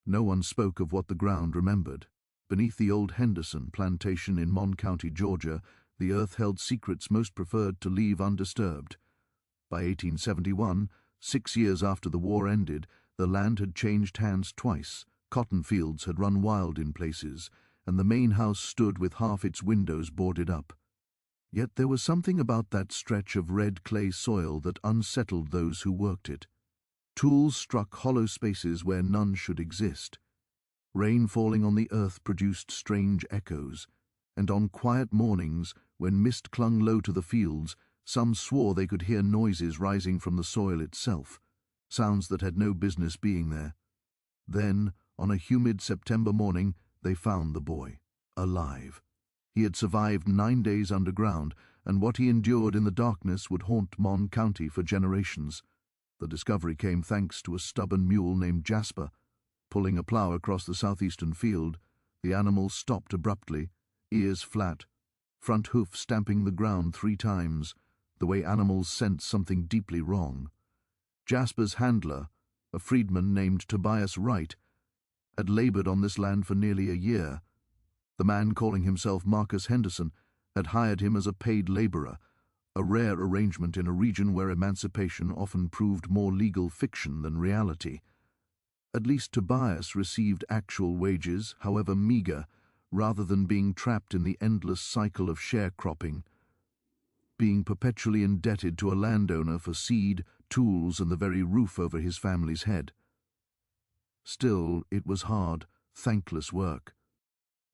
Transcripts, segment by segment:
No one spoke of what the ground remembered. Beneath the old Henderson plantation in Mon County, Georgia, the earth held secrets most preferred to leave undisturbed. By 1871, 6 years after the war ended, the land had changed hands twice, cotton fields had run wild in places, and the main house stood with half its windows boarded up. Yet there was something about that stretch of red clay soil that unsettled those who worked it. Tools struck hollow spaces where none should exist. Rain falling on the earth produced strange echoes, and on quiet mornings, when mist clung low to the fields, some swore they could hear noises rising from the soil itself, sounds that had no business being there. Then, on a humid September morning, they found the boy, alive. He had survived 9 days underground, and what he endured in the darkness would haunt Mon County for generations. The discovery came thanks to a stubborn mule named Jasper. Pulling a plough across the southeastern field, the animal stopped abruptly, ears flat, front hoof stamping the ground 3 times, the way animals sense something deeply wrong. Jasper's handler, a freedman named Tobias Wright, had labored on this land for nearly a year. The man calling himself Marcus Henderson had hired him as a paid laborer, a rare arrangement in a region where emancipation often proved more legal fiction than reality. At least Tobias received actual wages, however meager, rather than being trapped in the endless cycle of sharecropping, being perpetually indebted to a landowner for seed, tools, and the very roof over his family's head. Still, it was hard, thankless work.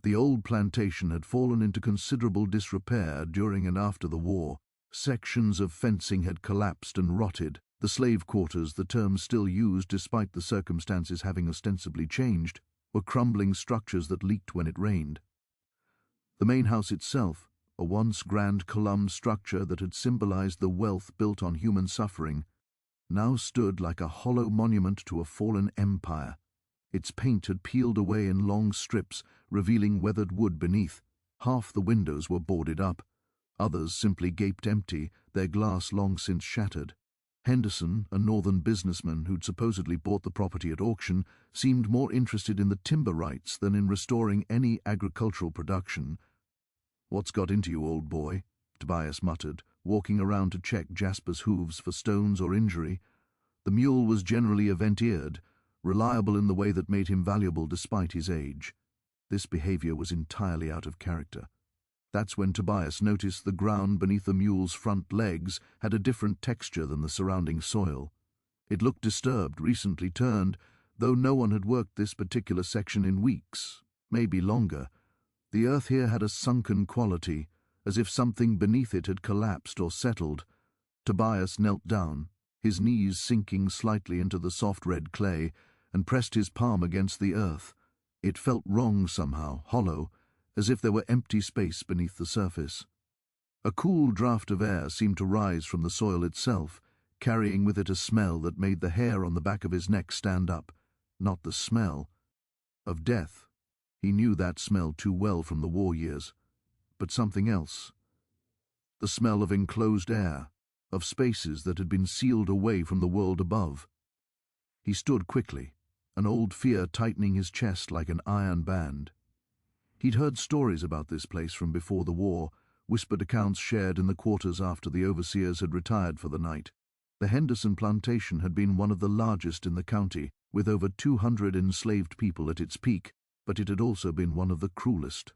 The old plantation had fallen into considerable disrepair during and after the war. Sections of fencing had collapsed and rotted. The slave quarters, the term still used despite the circumstances having ostensibly changed, were crumbling structures that leaked when it rained. The main house itself, a once grand columned structure that had symbolized the wealth built on human suffering, now stood like a hollow monument to a fallen empire. Its paint had peeled away in long strips, revealing weathered wood beneath. Half the windows were boarded up. Others simply gaped empty, their glass long since shattered. Henderson, a northern businessman who'd supposedly bought the property at auction, seemed more interested in the timber rights than in restoring any agricultural production. "What's got into you, old boy?" Tobias muttered, walking around to check Jasper's hooves for stones or injury. The mule was generally event-eared, reliable in the way that made him valuable despite his age. This behavior was entirely out of character. That's when Tobias noticed the ground beneath the mule's front legs had a different texture than the surrounding soil. It looked disturbed, recently turned, though no one had worked this particular section in weeks, maybe longer. The earth here had a sunken quality, as if something beneath it had collapsed or settled. Tobias knelt down, his knees sinking slightly into the soft red clay, and pressed his palm against the earth. It felt wrong somehow, hollow, as if there were empty space beneath the surface. A cool draught of air seemed to rise from the soil itself, carrying with it a smell that made the hair on the back of his neck stand up. Not the smell of death. He knew that smell too well from the war years. But something else. The smell of enclosed air, of spaces that had been sealed away from the world above. He stood quickly, an old fear tightening his chest like an iron band. He'd heard stories about this place from before the war, whispered accounts shared in the quarters after the overseers had retired for the night. The Henderson plantation had been one of the largest in the county, with over 200 enslaved people at its peak, but it had also been one of the cruelest.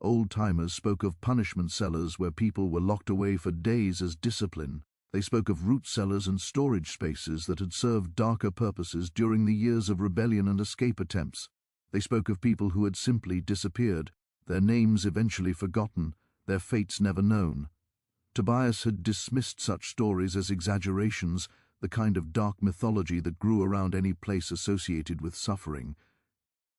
Old-timers spoke of punishment cellars where people were locked away for days as discipline. They spoke of root cellars and storage spaces that had served darker purposes during the years of rebellion and escape attempts. They spoke of people who had simply disappeared, their names eventually forgotten, their fates never known. Tobias had dismissed such stories as exaggerations, the kind of dark mythology that grew around any place associated with suffering.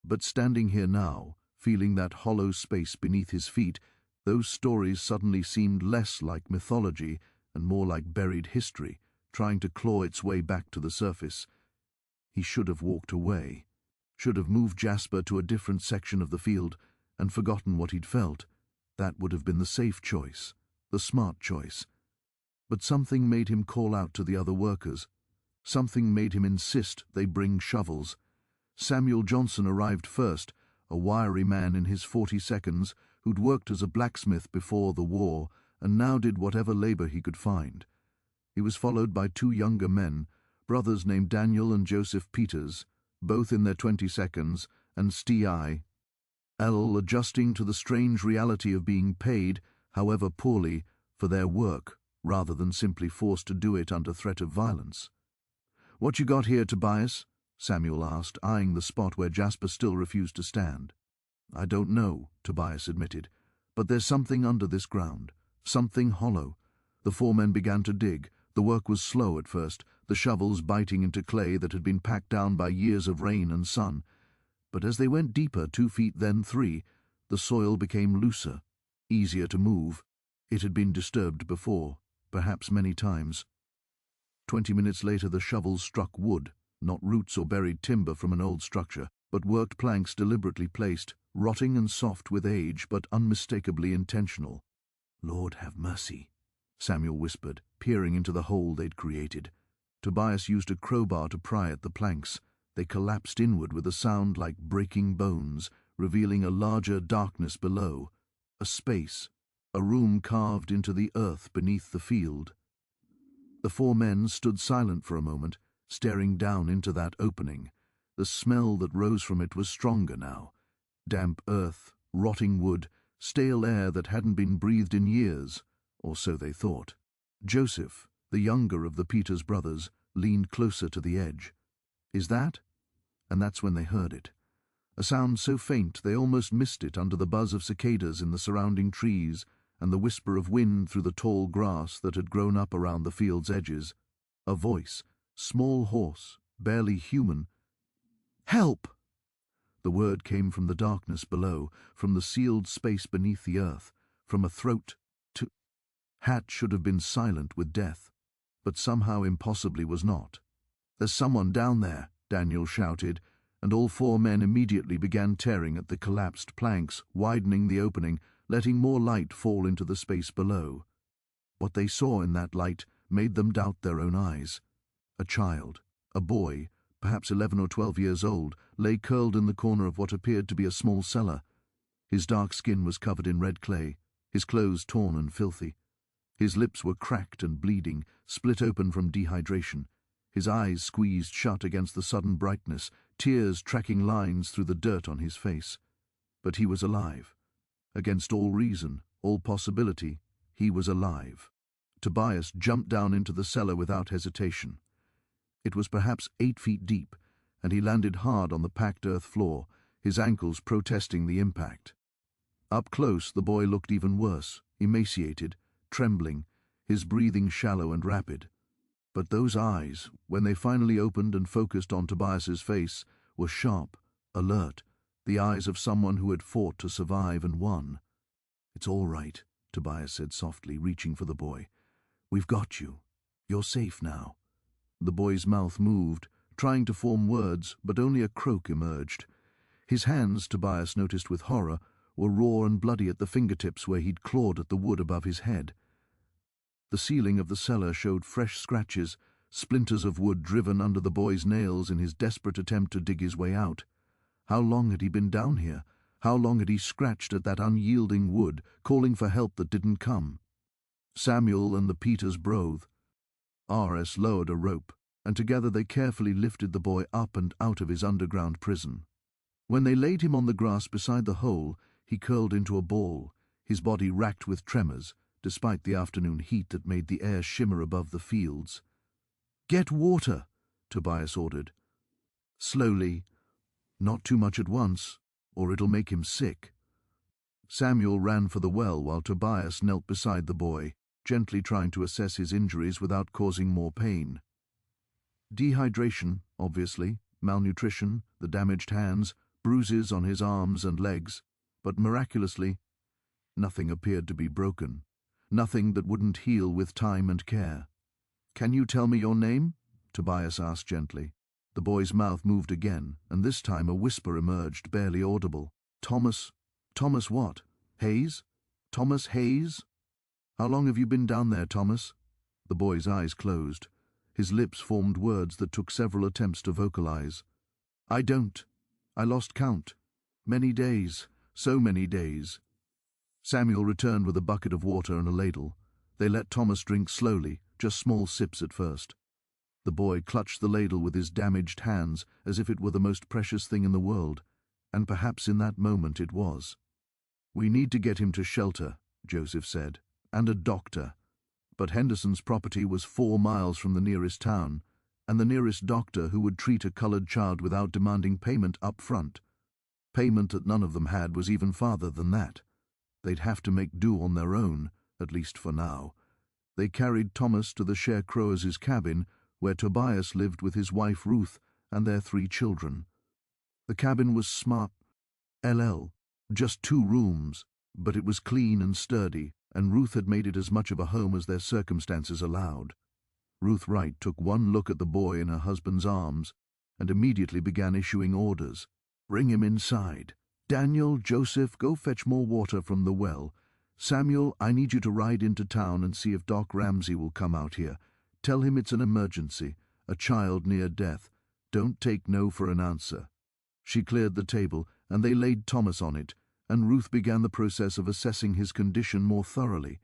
But standing here now, feeling that hollow space beneath his feet, those stories suddenly seemed less like mythology and more like buried history, trying to claw its way back to the surface. He should have walked away. Should have moved Jasper to a different section of the field and forgotten what he'd felt. That would have been the safe choice, the smart choice. But something made him call out to the other workers. Something made him insist they bring shovels. Samuel Johnson arrived first, a wiry man in his 42nds who'd worked as a blacksmith before the war and now did whatever labor he could find. He was followed by two younger men, brothers named Daniel and Joseph Peters, both in their 22nds, and Sti, L adjusting to the strange reality of being paid, however poorly, for their work, rather than simply forced to do it under threat of violence. "What you got here, Tobias?" Samuel asked, eyeing the spot where Jasper still refused to stand. "I don't know," Tobias admitted, "but there's something under this ground, something hollow." The four men began to dig. The work was slow at first, the shovels biting into clay that had been packed down by years of rain and sun. But as they went deeper, 2 feet, then 3, the soil became looser, easier to move. It had been disturbed before, perhaps many times. 20 minutes later the shovels struck wood, not roots or buried timber from an old structure, but worked planks deliberately placed, rotting and soft with age, but unmistakably intentional. "Lord have mercy," Samuel whispered, peering into the hole they'd created. Tobias used a crowbar to pry at the planks. They collapsed inward with a sound like breaking bones, revealing a larger darkness below, a space, a room carved into the earth beneath the field. The four men stood silent for a moment, staring down into that opening. The smell that rose from it was stronger now. Damp earth, rotting wood, stale air that hadn't been breathed in years, or so they thought. Joseph, the younger of the Peters brothers, leaned closer to the edge. "Is that?" And that's when they heard it. A sound so faint they almost missed it under the buzz of cicadas in the surrounding trees and the whisper of wind through the tall grass that had grown up around the field's edges. A voice, small, hoarse, barely human. "Help!" The word came from the darkness below, from the sealed space beneath the earth, from a throat to... Hat should have been silent with death, but somehow impossibly was not. "There's someone down there," Daniel shouted, and all four men immediately began tearing at the collapsed planks, widening the opening, letting more light fall into the space below. What they saw in that light made them doubt their own eyes. A child, a boy, perhaps 11 or 12 years old, lay curled in the corner of what appeared to be a small cellar. His dark skin was covered in red clay, his clothes torn and filthy. His lips were cracked and bleeding, split open from dehydration. His eyes squeezed shut against the sudden brightness, tears tracking lines through the dirt on his face. But he was alive. Against all reason, all possibility, he was alive. Tobias jumped down into the cellar without hesitation. It was perhaps 8 feet deep, and he landed hard on the packed earth floor, his ankles protesting the impact. Up close, the boy looked even worse, emaciated, trembling, his breathing shallow and rapid. But those eyes, when they finally opened and focused on Tobias's face, were sharp, alert, the eyes of someone who had fought to survive and won. "It's all right," Tobias said softly, reaching for the boy. "We've got you. You're safe now." The boy's mouth moved, trying to form words, but only a croak emerged. His hands, Tobias noticed with horror, were raw and bloody at the fingertips where he'd clawed at the wood above his head. The ceiling of the cellar showed fresh scratches, splinters of wood driven under the boy's nails in his desperate attempt to dig his way out. How long had he been down here? How long had he scratched at that unyielding wood, calling for help that didn't come? Samuel and the Peters broth. R.S. lowered a rope, and together they carefully lifted the boy up and out of his underground prison. When they laid him on the grass beside the hole, he curled into a ball, his body racked with tremors, despite the afternoon heat that made the air shimmer above the fields. "Get water," Tobias ordered. "Slowly. Not too much at once, or it'll make him sick." Samuel ran for the well while Tobias knelt beside the boy, gently trying to assess his injuries without causing more pain. Dehydration, obviously, malnutrition, the damaged hands, bruises on his arms and legs, but miraculously, nothing appeared to be broken. Nothing that wouldn't heal with time and care. "Can you tell me your name?" Tobias asked gently. The boy's mouth moved again, and this time a whisper emerged, barely audible. "Thomas what? Hayes? Thomas Hayes? How long have you been down there, Thomas?" The boy's eyes closed. His lips formed words that took several attempts to vocalize. I don't. I lost count. Many days, so many days. Samuel returned with a bucket of water and a ladle. They let Thomas drink slowly, just small sips at first. The boy clutched the ladle with his damaged hands as if it were the most precious thing in the world, and perhaps in that moment it was. "We need to get him to shelter," Joseph said, "and a doctor." But Henderson's property was 4 miles from the nearest town, and the nearest doctor who would treat a colored child without demanding payment up front. Payment that none of them had was even farther than that. They'd have to make do on their own, at least for now. They carried Thomas to the sharecrower's cabin, where Tobias lived with his wife Ruth and their 3 children. The cabin was smart, just 2 rooms, but it was clean and sturdy, and Ruth had made it as much of a home as their circumstances allowed. Ruth Wright took one look at the boy in her husband's arms and immediately began issuing orders. "Bring him inside. Daniel, Joseph, go fetch more water from the well. Samuel, I need you to ride into town and see if Doc Ramsey will come out here. Tell him it's an emergency, a child near death. Don't take no for an answer." She cleared the table, and they laid Thomas on it, and Ruth began the process of assessing his condition more thoroughly.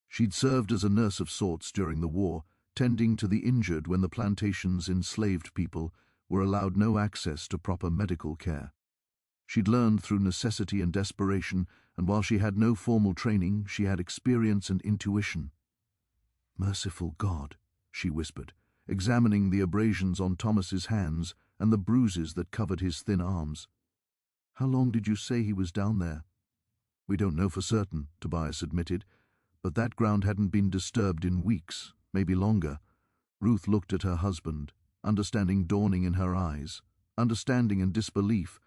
She'd served as a nurse of sorts during the war, tending to the injured when the plantation's enslaved people were allowed no access to proper medical care. She'd learned through necessity and desperation, and while she had no formal training, she had experience and intuition. "Merciful God," she whispered, examining the abrasions on Thomas's hands and the bruises that covered his thin arms. "How long did you say he was down there?" "We don't know for certain," Tobias admitted, "but that ground hadn't been disturbed in weeks, maybe longer." Ruth looked at her husband, understanding dawning in her eyes, understanding and disbelief,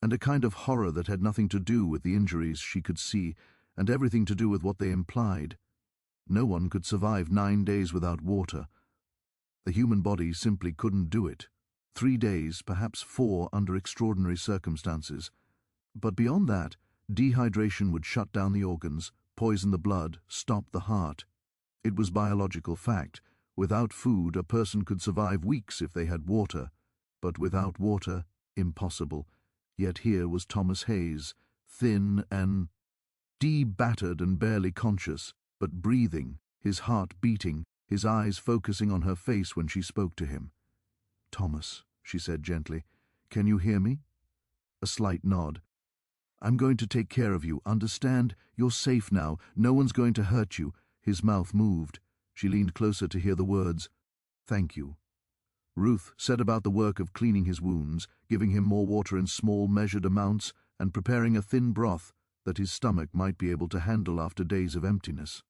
and a kind of horror that had nothing to do with the injuries she could see and everything to do with what they implied. No one could survive 9 days without water. The human body simply couldn't do it. 3 days, perhaps 4 under extraordinary circumstances. But beyond that, dehydration would shut down the organs, poison the blood, stop the heart. It was biological fact. Without food, a person could survive weeks if they had water, but without water, impossible. Yet here was Thomas Hayes, thin and battered and barely conscious, but breathing, his heart beating, his eyes focusing on her face when she spoke to him. "Thomas," she said gently, "can you hear me?" A slight nod. "I'm going to take care of you, understand? You're safe now. No one's going to hurt you." His mouth moved. She leaned closer to hear the words, "Thank you." Ruth set about the work of cleaning his wounds, giving him more water in small, measured amounts, and preparing a thin broth that his stomach might be able to handle after days of emptiness.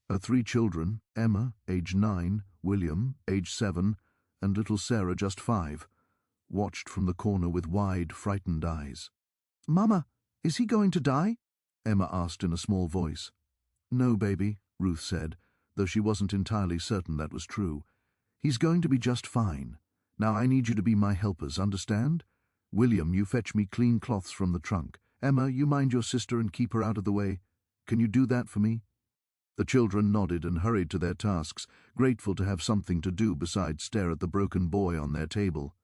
Her 3 children, Emma, age 9, William, age 7, and little Sarah, just 5, watched from the corner with wide, frightened eyes. "Mama, is he going to die?" Emma asked in a small voice. "No, baby," Ruth said, though she wasn't entirely certain that was true. "He's going to be just fine. Now I need you to be my helpers, understand? William, you fetch me clean cloths from the trunk. Emma, you mind your sister and keep her out of the way. Can you do that for me?" The children nodded and hurried to their tasks, grateful to have something to do besides stare at the broken boy on their table.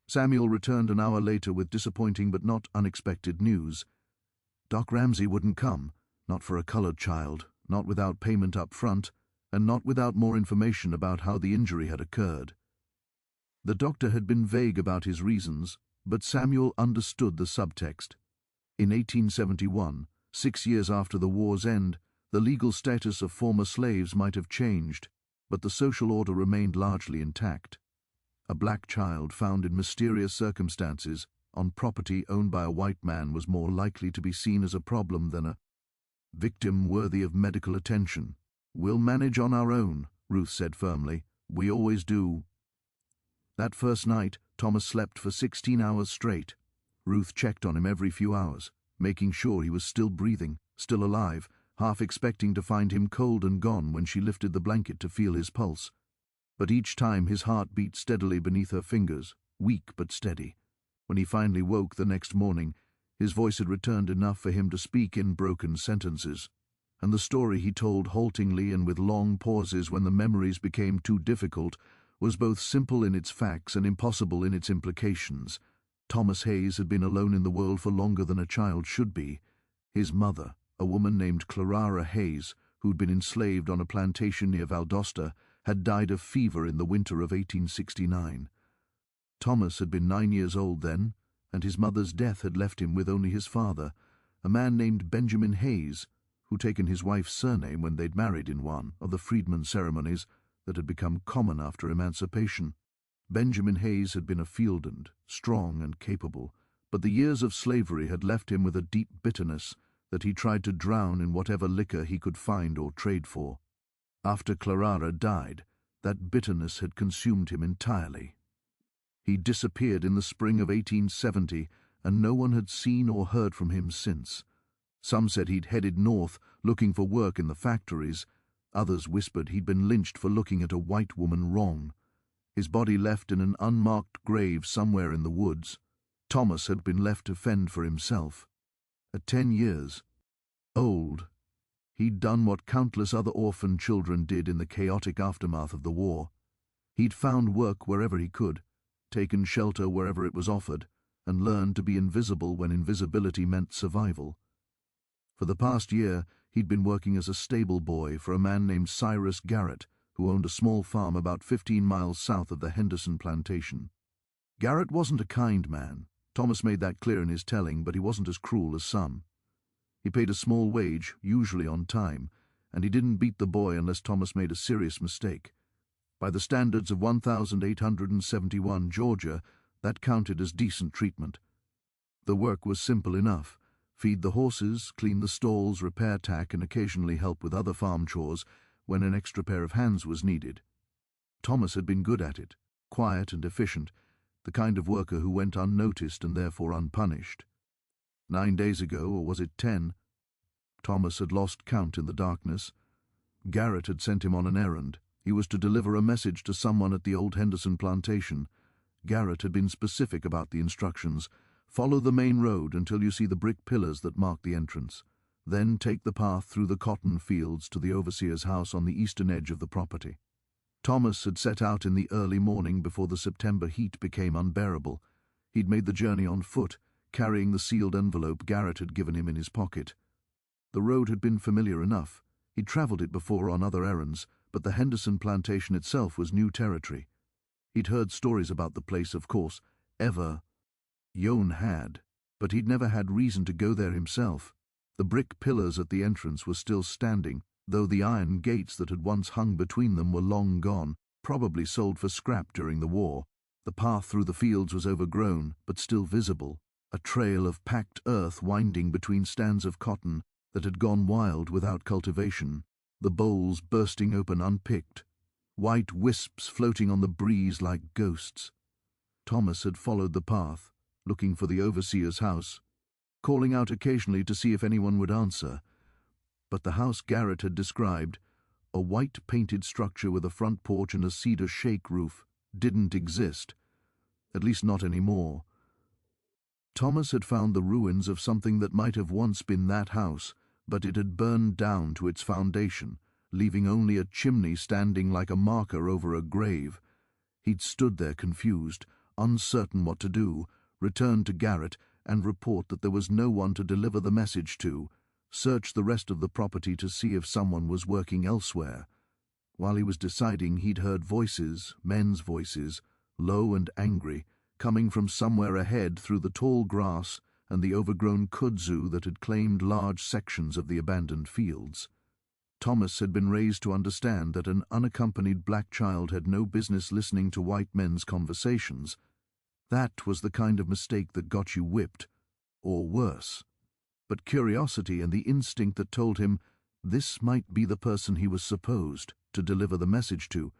Samuel returned an hour later with disappointing but not unexpected news. Doc Ramsey wouldn't come, not for a colored child, not without payment up front, and not without more information about how the injury had occurred. The doctor had been vague about his reasons, but Samuel understood the subtext. In 1871, 6 years after the war's end, the legal status of former slaves might have changed, but the social order remained largely intact. A black child found in mysterious circumstances on property owned by a white man was more likely to be seen as a problem than a victim worthy of medical attention. "We'll manage on our own," Ruth said firmly. "We always do." That first night, Thomas slept for 16 hours straight. Ruth checked on him every few hours, making sure he was still breathing, still alive, half expecting to find him cold and gone when she lifted the blanket to feel his pulse. But each time his heart beat steadily beneath her fingers, weak but steady. When he finally woke the next morning, his voice had returned enough for him to speak in broken sentences, and the story he told haltingly and with long pauses when the memories became too difficult was both simple in its facts and impossible in its implications. Thomas Hayes had been alone in the world for longer than a child should be. His mother, a woman named Clara Hayes, who'd been enslaved on a plantation near Valdosta, had died of fever in the winter of 1869. Thomas had been 9 years old then, and his mother's death had left him with only his father, a man named Benjamin Hayes, who'd taken his wife's surname when they'd married in one of the freedman ceremonies that had become common after emancipation. Benjamin Hayes had been a fieldand, strong and capable, but the years of slavery had left him with a deep bitterness that he tried to drown in whatever liquor he could find or trade for. After Clara died, that bitterness had consumed him entirely. He disappeared in the spring of 1870, and no one had seen or heard from him since. Some said he'd headed north, looking for work in the factories. Others whispered he'd been lynched for looking at a white woman wrong. His body left in an unmarked grave somewhere in the woods. Thomas had been left to fend for himself. At 10 years old, he'd done what countless other orphan children did in the chaotic aftermath of the war. He'd found work wherever he could, taken shelter wherever it was offered, and learned to be invisible when invisibility meant survival. For the past year, he'd been working as a stable boy for a man named Cyrus Garrett, who owned a small farm about 15 miles south of the Henderson Plantation. Garrett wasn't a kind man. Thomas made that clear in his telling, but he wasn't as cruel as some. He paid a small wage, usually on time, and he didn't beat the boy unless Thomas made a serious mistake. By the standards of 1871 Georgia, that counted as decent treatment. The work was simple enough: feed the horses, clean the stalls, repair tack, and occasionally help with other farm chores when an extra pair of hands was needed. Thomas had been good at it, quiet and efficient, the kind of worker who went unnoticed and therefore unpunished. 9 days ago, or was it 10? Thomas had lost count in the darkness. Garrett had sent him on an errand. He was to deliver a message to someone at the old Henderson plantation. Garrett had been specific about the instructions. Follow the main road until you see the brick pillars that mark the entrance. Then take the path through the cotton fields to the overseer's house on the eastern edge of the property. Thomas had set out in the early morning before the September heat became unbearable. He'd made the journey on foot, carrying the sealed envelope Garrett had given him in his pocket. The road had been familiar enough. He'd travelled it before on other errands, but the Henderson plantation itself was new territory. He'd heard stories about the place, of course. Yon had, but he'd never had reason to go there himself. The brick pillars at the entrance were still standing, though the iron gates that had once hung between them were long gone, probably sold for scrap during the war. The path through the fields was overgrown, but still visible, a trail of packed earth winding between stands of cotton that had gone wild without cultivation, the bowls bursting open unpicked, white wisps floating on the breeze like ghosts. Thomas had followed the path, looking for the overseer's house, calling out occasionally to see if anyone would answer. But the house Garrett had described, a white-painted structure with a front porch and a cedar shake roof, didn't exist, at least not anymore. Thomas had found the ruins of something that might have once been that house, but it had burned down to its foundation, leaving only a chimney standing like a marker over a grave. He'd stood there confused, uncertain what to do, return to Garrett and report that there was no one to deliver the message to, search the rest of the property to see if someone was working elsewhere. While he was deciding, he'd heard voices, men's voices, low and angry, coming from somewhere ahead through the tall grass and the overgrown kudzu that had claimed large sections of the abandoned fields. Thomas had been raised to understand that an unaccompanied black child had no business listening to white men's conversations. That was the kind of mistake that got you whipped, or worse. But curiosity and the instinct that told him this might be the person he was supposed to deliver the message to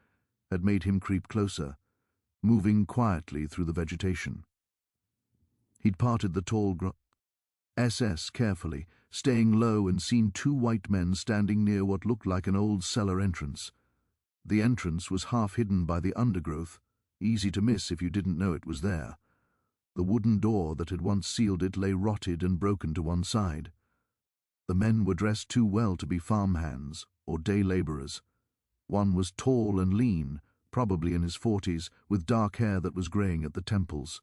had made him creep closer, moving quietly through the vegetation. He'd parted the tall SS carefully, staying low, and seen 2 white men standing near what looked like an old cellar entrance. The entrance was half hidden by the undergrowth, easy to miss if you didn't know it was there. The wooden door that had once sealed it lay rotted and broken to one side. The men were dressed too well to be farmhands or day labourers. One was tall and lean, probably in his 40s, with dark hair that was graying at the temples.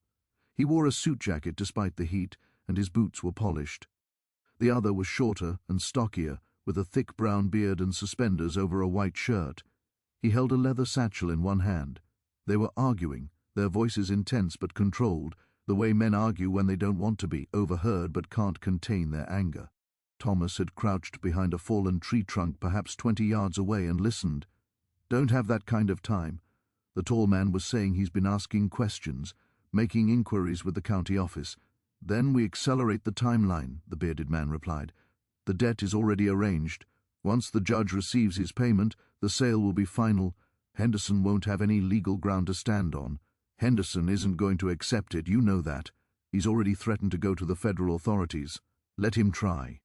He wore a suit jacket despite the heat, and his boots were polished. The other was shorter and stockier, with a thick brown beard and suspenders over a white shirt. He held a leather satchel in one hand. They were arguing, their voices intense but controlled, the way men argue when they don't want to be overheard but can't contain their anger. Thomas had crouched behind a fallen tree trunk perhaps 20 yards away and listened. "Don't have that kind of time." The tall man was saying he's been asking questions, making inquiries with the county office. "Then we accelerate the timeline," the bearded man replied. "The debt is already arranged. Once the judge receives his payment, the sale will be final. Henderson won't have any legal ground to stand on. Henderson isn't going to accept it, you know that. He's already threatened to go to the federal authorities. Let him try.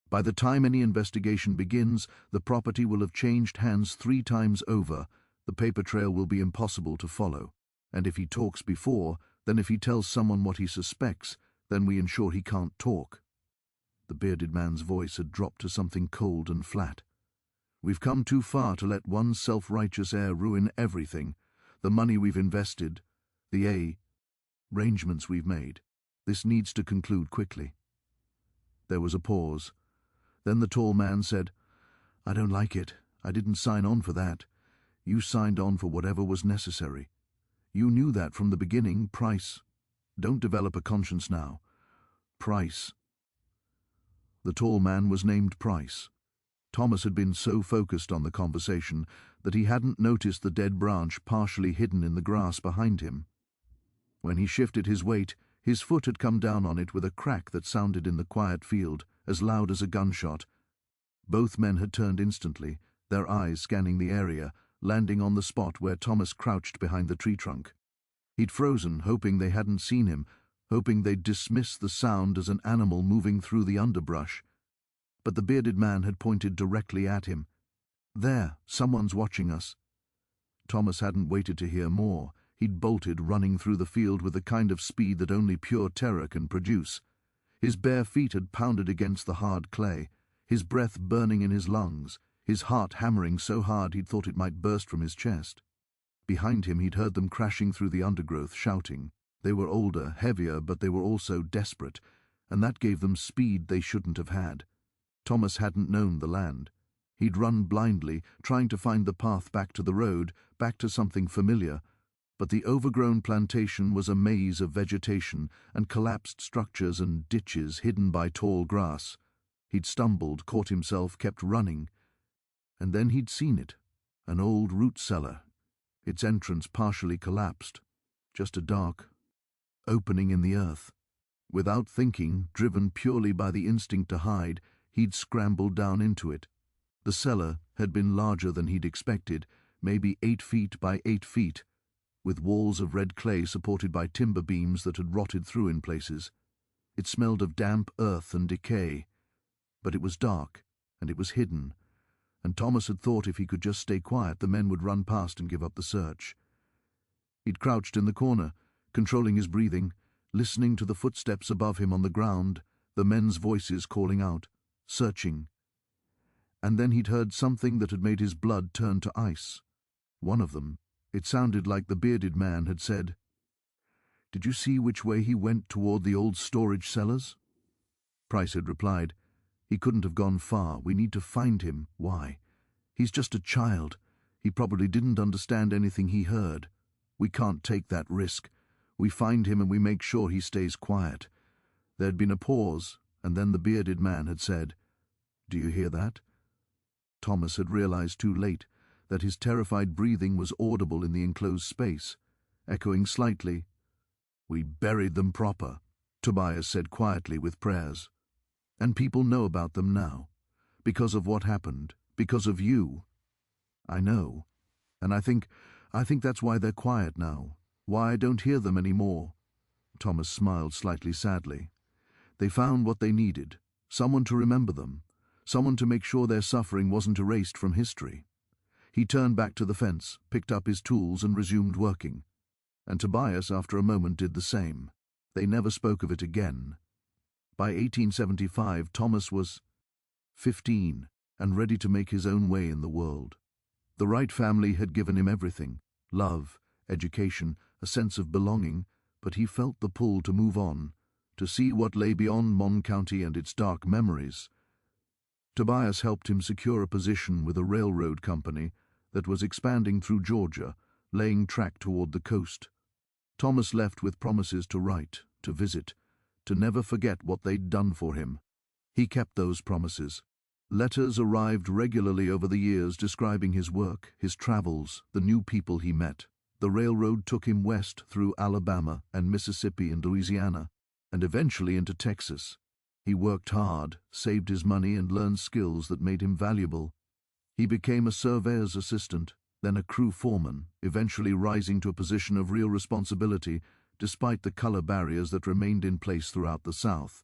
By the time any investigation begins, the property will have changed hands 3 times over. The paper trail will be impossible to follow. And if he talks before, then if he tells someone what he suspects, then we ensure he can't talk." The bearded man's voice had dropped to something cold and flat. "We've come too far to let one self-righteous heir ruin everything. The money we've invested, the arrangements we've made. This needs to conclude quickly." There was a pause. Then the tall man said, "I don't like it. I didn't sign on for that. You signed on for whatever was necessary. You knew that from the beginning, Price. Don't develop a conscience now. Price." The tall man was named Price. Thomas had been so focused on the conversation that he hadn't noticed the dead branch partially hidden in the grass behind him. When he shifted his weight, his foot had come down on it with a crack that sounded in the quiet field, as loud as a gunshot. Both men had turned instantly, their eyes scanning the area, landing on the spot where Thomas crouched behind the tree trunk. He'd frozen, hoping they hadn't seen him, hoping they'd dismiss the sound as an animal moving through the underbrush. But the bearded man had pointed directly at him. "There, someone's watching us." Thomas hadn't waited to hear more. He'd bolted, running through the field with the kind of speed that only pure terror can produce. His bare feet had pounded against the hard clay, his breath burning in his lungs, his heart hammering so hard he'd thought it might burst from his chest. Behind him he'd heard them crashing through the undergrowth, shouting. They were older, heavier, but they were also desperate, and that gave them speed they shouldn't have had. Thomas hadn't known the land. He'd run blindly, trying to find the path back to the road, back to something familiar, but the overgrown plantation was a maze of vegetation and collapsed structures and ditches hidden by tall grass. He'd stumbled, caught himself, kept running, and then he'd seen it, an old root cellar, its entrance partially collapsed, just a dark opening in the earth. Without thinking, driven purely by the instinct to hide, he'd scrambled down into it. The cellar had been larger than he'd expected, maybe 8 feet by 8 feet, with walls of red clay supported by timber beams that had rotted through in places. It smelled of damp earth and decay, but it was dark, and it was hidden, and Thomas had thought if he could just stay quiet, the men would run past and give up the search. He'd crouched in the corner, controlling his breathing, listening to the footsteps above him on the ground, the men's voices calling out, searching. And then he'd heard something that had made his blood turn to ice. One of them, it sounded like the bearded man, had said, "Did you see which way he went toward the old storage cellars?" Price had replied, "He couldn't have gone far. We need to find him. Why? He's just a child. He probably didn't understand anything he heard. We can't take that risk. We find him and we make sure he stays quiet." There'd been a pause, and then the bearded man had said, "Do you hear that?" Thomas had realized too late that his terrified breathing was audible in the enclosed space, echoing slightly. "We buried them proper," Tobias said quietly with prayers. "And people know about them now, because of what happened, because of you." "I know, and I think that's why they're quiet now, why I don't hear them anymore." Thomas smiled slightly sadly. "They found what they needed, someone to remember them, someone to make sure their suffering wasn't erased from history." He turned back to the fence, picked up his tools and resumed working. And Tobias, after a moment, did the same. They never spoke of it again. By 1875, Thomas was 15 and ready to make his own way in the world. The Wright family had given him everything: love, education, a sense of belonging, but he felt the pull to move on, to see what lay beyond Mon County and its dark memories. Tobias helped him secure a position with a railroad company that was expanding through Georgia, laying track toward the coast. Thomas left with promises to write, to visit, to never forget what they'd done for him. He kept those promises. Letters arrived regularly over the years describing his work, his travels, the new people he met. The railroad took him west through Alabama and Mississippi and Louisiana, and eventually into Texas. He worked hard, saved his money, and learned skills that made him valuable. He became a surveyor's assistant, then a crew foreman, eventually rising to a position of real responsibility despite the color barriers that remained in place throughout the South.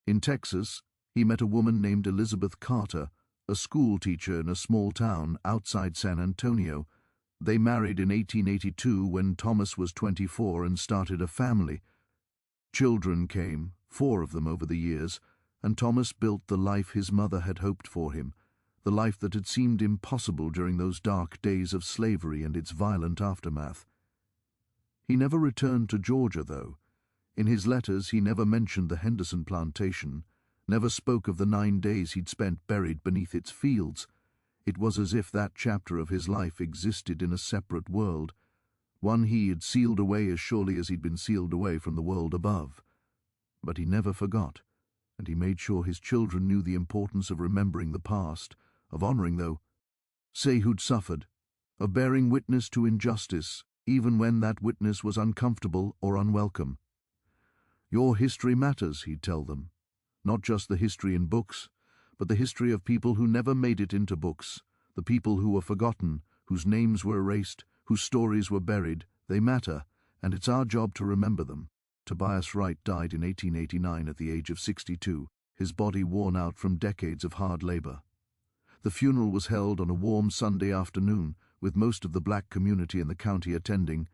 In Texas, he met a woman named Elizabeth Carter, a school teacher in a small town outside San Antonio. They married in 1882 when Thomas was 24 and started a family. Children came, 4 of them over the years, and Thomas built the life his mother had hoped for him, the life that had seemed impossible during those dark days of slavery and its violent aftermath. He never returned to Georgia, though. In his letters he never mentioned the Henderson plantation, never spoke of the 9 days he'd spent buried beneath its fields. It was as if that chapter of his life existed in a separate world, one he had sealed away as surely as he'd been sealed away from the world above. But he never forgot, and he made sure his children knew the importance of remembering the past, of honoring who'd suffered, of bearing witness to injustice, even when that witness was uncomfortable or unwelcome. Your history matters, he'd tell them. Not just the history in books, but the history of people who never made it into books, the people who were forgotten, whose names were erased, whose stories were buried. They matter, and it's our job to remember them. Tobias Wright died in 1889 at the age of 62, his body worn out from decades of hard labor. The funeral was held on a warm Sunday afternoon, with most of the black community in the county attending.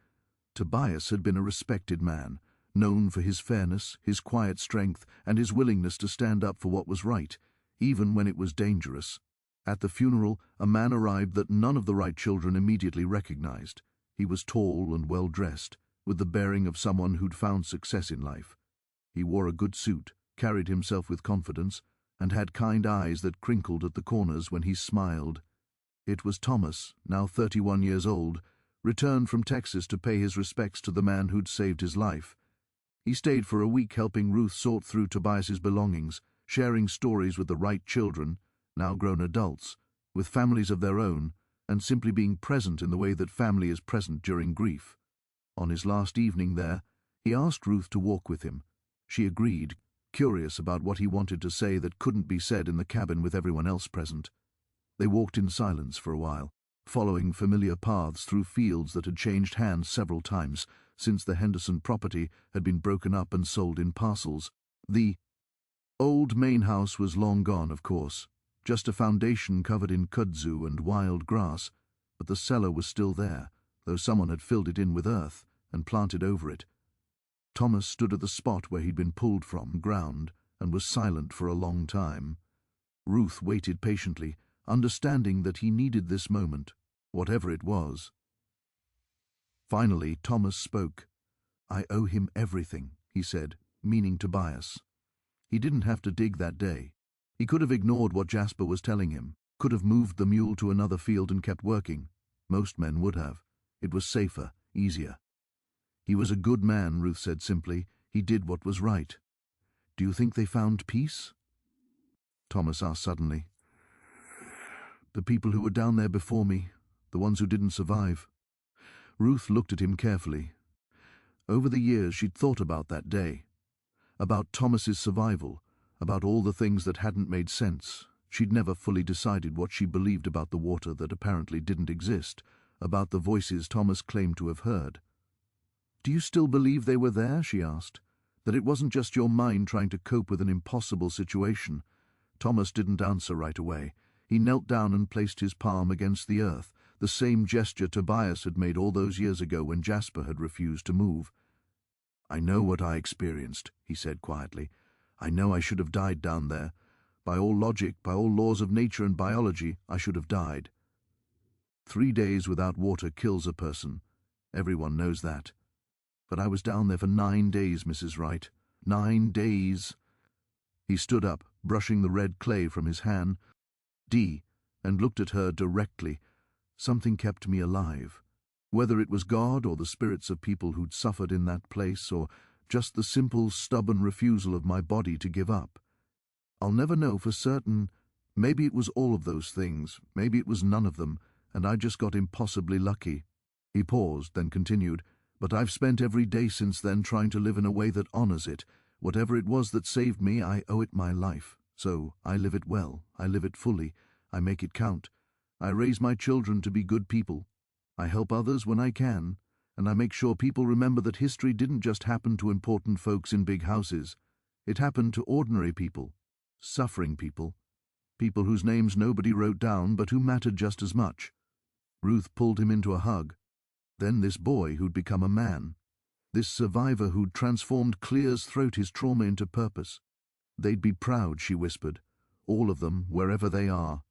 Tobias had been a respected man, known for his fairness, his quiet strength, and his willingness to stand up for what was right, even when it was dangerous. At the funeral, a man arrived that none of the Wright children immediately recognized. He was tall and well-dressed, with the bearing of someone who'd found success in life. He wore a good suit, carried himself with confidence, and had kind eyes that crinkled at the corners when he smiled. It was Thomas, now 31 years old, returned from Texas to pay his respects to the man who'd saved his life. He stayed for a week helping Ruth sort through Tobias's belongings, sharing stories with the Wright children, now grown adults, with families of their own, and simply being present in the way that family is present during grief. On his last evening there, he asked Ruth to walk with him. She agreed, curious about what he wanted to say that couldn't be said in the cabin with everyone else present. They walked in silence for a while, following familiar paths through fields that had changed hands several times since the Henderson property had been broken up and sold in parcels. The old main house was long gone, of course, just a foundation covered in kudzu and wild grass, but the cellar was still there, though someone had filled it in with earth and planted over it. Thomas stood at the spot where he'd been pulled from ground and was silent for a long time. Ruth waited patiently, understanding that he needed this moment, whatever it was. Finally, Thomas spoke. "I owe him everything," he said, meaning Tobias. He didn't have to dig that day. He could have ignored what Jasper was telling him, could have moved the mule to another field and kept working. Most men would have. It was safer, easier. He was a good man, Ruth said simply. He did what was right. "Do you think they found peace?" Thomas asked suddenly. "The people who were down there before me, the ones who didn't survive." Ruth looked at him carefully. Over the years she'd thought about that day, about Thomas's survival, about all the things that hadn't made sense. She'd never fully decided what she believed about the water that apparently didn't exist, about the voices Thomas claimed to have heard. "Do you still believe they were there?" she asked. "That it wasn't just your mind trying to cope with an impossible situation?" Thomas didn't answer right away. He knelt down and placed his palm against the earth, the same gesture Tobias had made all those years ago when Jasper had refused to move. "I know what I experienced," he said quietly. "I know I should have died down there. By all logic, by all laws of nature and biology, I should have died. 3 days without water kills a person, Everyone knows that. But I was down there for 9 days, Mrs. Wright. 9 days. He stood up, brushing the red clay from his hand, and looked at her directly. Something kept me alive. Whether it was God or the spirits of people who'd suffered in that place, or just the simple, stubborn refusal of my body to give up. I'll never know for certain. Maybe it was all of those things, maybe it was none of them, and I just got impossibly lucky. He paused, then continued, but I've spent every day since then trying to live in a way that honors it. Whatever it was that saved me, I owe it my life. So I live it well, I live it fully, I make it count. I raise my children to be good people. I help others when I can, and I make sure people remember that history didn't just happen to important folks in big houses. It happened to ordinary people, suffering people, people whose names nobody wrote down but who mattered just as much. Ruth pulled him into a hug. Then this boy who'd become a man. This survivor who'd transformed Clear's throat, his trauma, into purpose. They'd be proud, she whispered, all of them, wherever they are.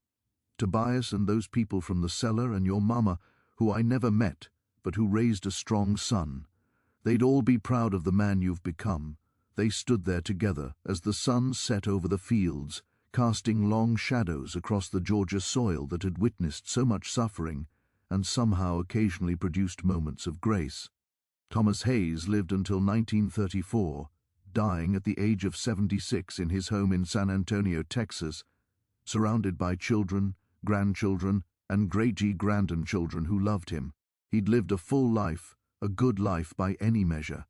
Tobias and those people from the cellar and your mama, who I never met, but who raised a strong son. They'd all be proud of the man you've become. They stood there together as the sun set over the fields, casting long shadows across the Georgia soil that had witnessed so much suffering and somehow occasionally produced moments of grace. Thomas Hayes lived until 1934, dying at the age of 76 in his home in San Antonio, Texas, surrounded by children, grandchildren, and great-grandchildren who loved him. He'd lived a full life, a good life by any measure.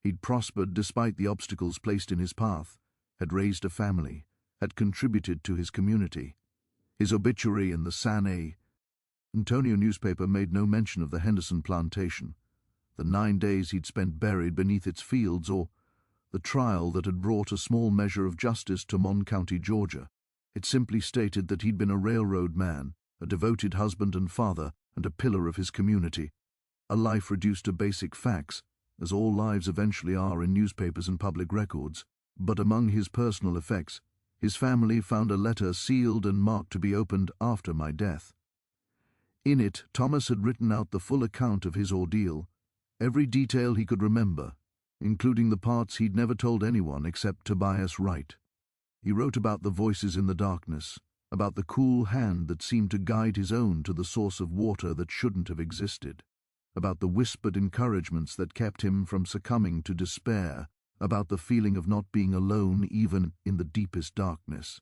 He'd prospered despite the obstacles placed in his path, had raised a family, had contributed to his community. His obituary in the San Antonio newspaper made no mention of the Henderson plantation, the 9 days he'd spent buried beneath its fields, or the trial that had brought a small measure of justice to Mon County, Georgia. It simply stated that he'd been a railroad man, a devoted husband and father, and a pillar of his community. A life reduced to basic facts, as all lives eventually are in newspapers and public records. But among his personal effects, his family found a letter sealed and marked to be opened after my death. In it, Thomas had written out the full account of his ordeal, every detail he could remember, including the parts he'd never told anyone except Tobias Wright. He wrote about the voices in the darkness, about the cool hand that seemed to guide his own to the source of water that shouldn't have existed, about the whispered encouragements that kept him from succumbing to despair, about the feeling of not being alone even in the deepest darkness.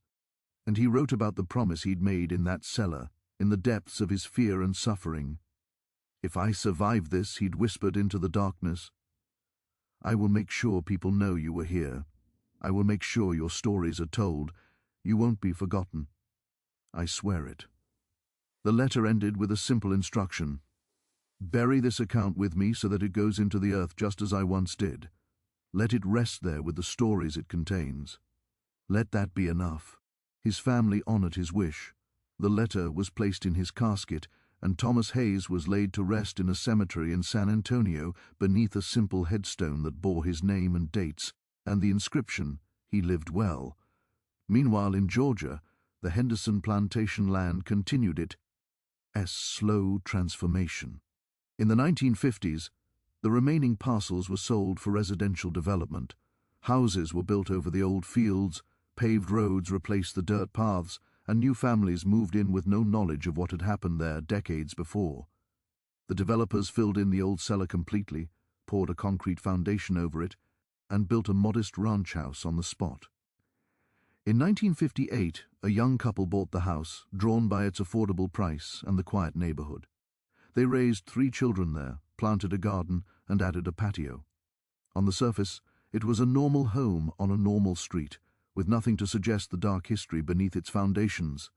And he wrote about the promise he'd made in that cellar, in the depths of his fear and suffering. If I survive this, he'd whispered into the darkness, I will make sure people know you were here. I will make sure your stories are told. You won't be forgotten. I swear it. The letter ended with a simple instruction. Bury this account with me so that it goes into the earth just as I once did. Let it rest there with the stories it contains. Let that be enough. His family honored his wish. The letter was placed in his casket, and Thomas Hayes was laid to rest in a cemetery in San Antonio beneath a simple headstone that bore his name and dates, and the inscription, "He lived well." Meanwhile, in Georgia, the Henderson plantation land continued its slow transformation. In the 1950s, the remaining parcels were sold for residential development. Houses were built over the old fields, paved roads replaced the dirt paths, and new families moved in with no knowledge of what had happened there decades before. The developers filled in the old cellar completely, poured a concrete foundation over it, and built a modest ranch house on the spot. In 1958, a young couple bought the house, drawn by its affordable price and the quiet neighborhood. They raised 3 children there, planted a garden, and added a patio. On the surface, it was a normal home on a normal street, with nothing to suggest the dark history beneath its foundations.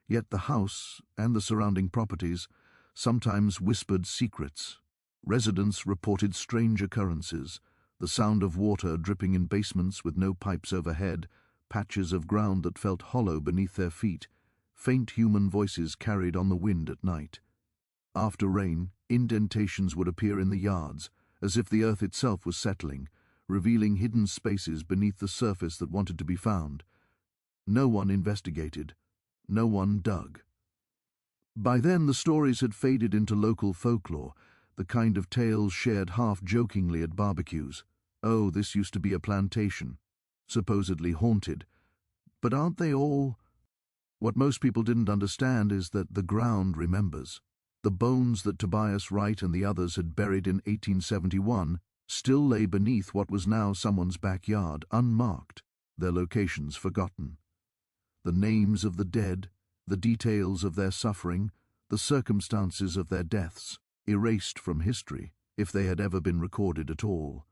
Yet the house and the surrounding properties sometimes whispered secrets. Residents reported strange occurrences, the sound of water dripping in basements with no pipes overhead, patches of ground that felt hollow beneath their feet, faint human voices carried on the wind at night. After rain, indentations would appear in the yards, as if the earth itself was settling, revealing hidden spaces beneath the surface that wanted to be found. No one investigated. No one dug. By then the stories had faded into local folklore, the kind of tales shared half-jokingly at barbecues. Oh, this used to be a plantation, supposedly haunted. But aren't they all? What most people didn't understand is that the ground remembers. The bones that Tobias Wright and the others had buried in 1871 still lay beneath what was now someone's backyard, unmarked, their locations forgotten. The names of the dead, the details of their suffering, the circumstances of their deaths, erased from history, if they had ever been recorded at all.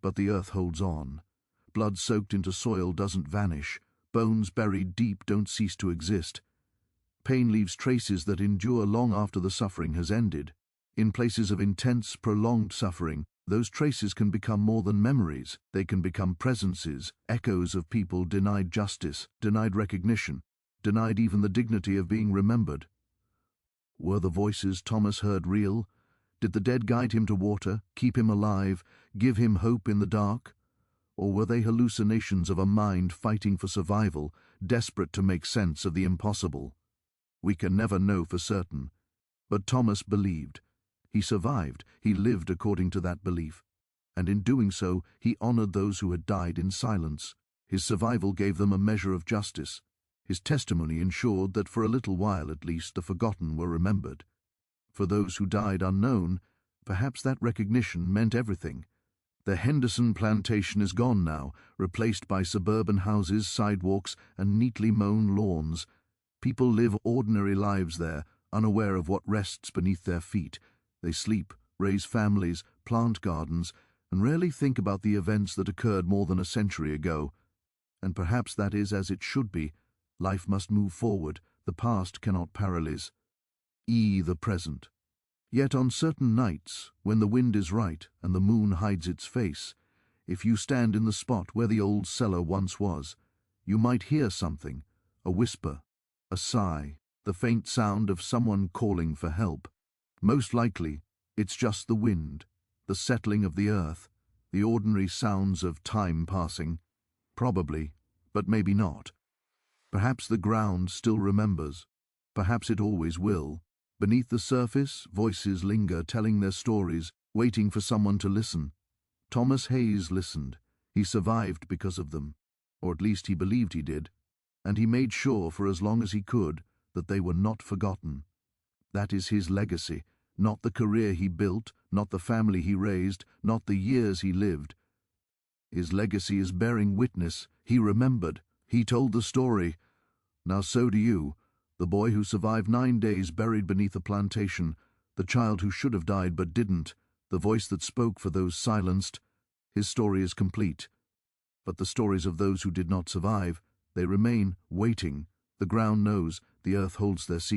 But the earth holds on. Blood soaked into soil doesn't vanish. Bones buried deep don't cease to exist. Pain leaves traces that endure long after the suffering has ended. In places of intense, prolonged suffering, those traces can become more than memories. They can become presences, echoes of people denied justice, denied recognition, denied even the dignity of being remembered. Were the voices Thomas heard real? Did the dead guide him to water, keep him alive, give him hope in the dark? Or were they hallucinations of a mind fighting for survival, desperate to make sense of the impossible? We can never know for certain. But Thomas believed. He survived. He lived according to that belief. And in doing so, he honored those who had died in silence. His survival gave them a measure of justice. His testimony ensured that for a little while at least the forgotten were remembered. For those who died unknown, perhaps that recognition meant everything. The Henderson plantation is gone now, replaced by suburban houses, sidewalks, and neatly mown lawns. People live ordinary lives there, unaware of what rests beneath their feet. They sleep, raise families, plant gardens, and rarely think about the events that occurred more than a century ago. And perhaps that is as it should be. Life must move forward. The past cannot paralyze. The present. Yet on certain nights, when the wind is right and the moon hides its face, if you stand in the spot where the old cellar once was, you might hear something, a whisper, a sigh, the faint sound of someone calling for help. Most likely, it's just the wind, the settling of the earth, the ordinary sounds of time passing. Probably, but maybe not. Perhaps the ground still remembers. Perhaps it always will. Beneath the surface, voices linger, telling their stories, waiting for someone to listen. Thomas Hayes listened. He survived because of them, or at least he believed he did, and he made sure for as long as he could that they were not forgotten. That is his legacy, not the career he built, not the family he raised, not the years he lived. His legacy is bearing witness. He remembered. He told the story. Now so do you. The boy who survived 9 days buried beneath a plantation, the child who should have died but didn't, the voice that spoke for those silenced. His story is complete. But the stories of those who did not survive, they remain, waiting. The ground knows, the earth holds their secrets.